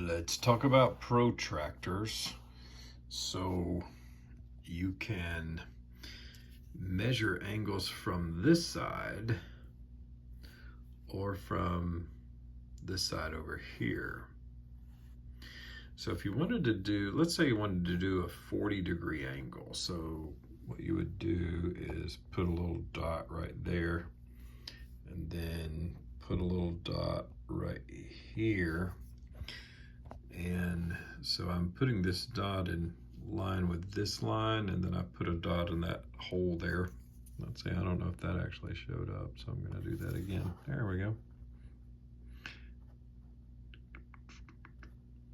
Let's talk about protractors. So you can measure angles from this side or from this side over here. So if you wanted to do, let's say you wanted to do a 40-degree angle. So what you would do is put a little dot right there and then put a little dot right here. And so I'm putting this dot in line with this line, and then I put a dot in that hole there. Let's see, I don't know if that actually showed up, so I'm going to do that again. There we go.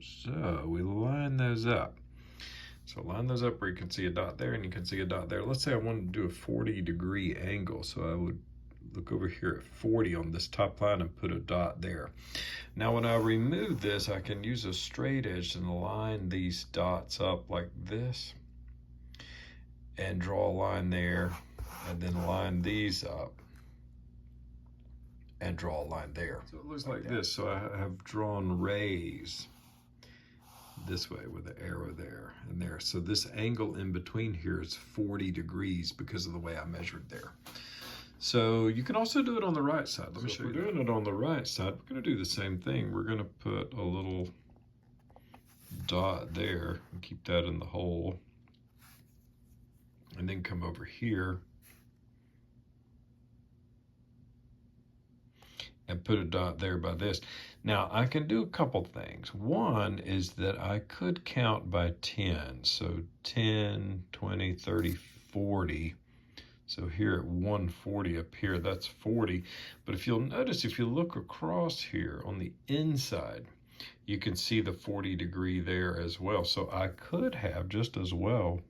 So we line those up. So line those up where you can see a dot there and you can see a dot there. Let's say I wanted to do a 40-degree angle, so I would look over here at 40 on this top line and put a dot there. Now when I remove this, I can use a straight edge and line these dots up like this and draw a line there, and then line these up and draw a line there. So it looks like this. So I have drawn rays this way with the arrow there and there. So this angle in between here is 40 degrees because of the way I measured there. So you can also do it on the right side. Let me show you. If we're doing it on the right side, we're going to do the same thing. We're going to put a little dot there and keep that in the hole. And then come over here and put a dot there by this. Now I can do a couple things. One is that I could count by 10. So 10, 20, 30, 40. So here at 140 up here, that's 40. But if you'll notice, if you look across here on the inside, you can see the 40-degree there as well. So I could have just as well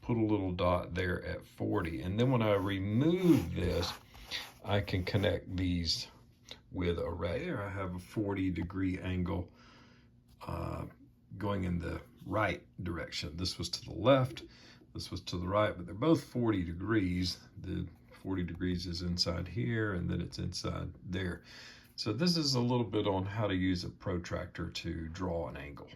put a little dot there at 40. And then when I remove this, I can connect these with a ray. There I have a 40-degree angle going in the right direction. This was to the left. This was to the right, but they're both 40 degrees. The 40 degrees is inside here, and then it's inside there. So this is a little bit on how to use a protractor to draw an angle.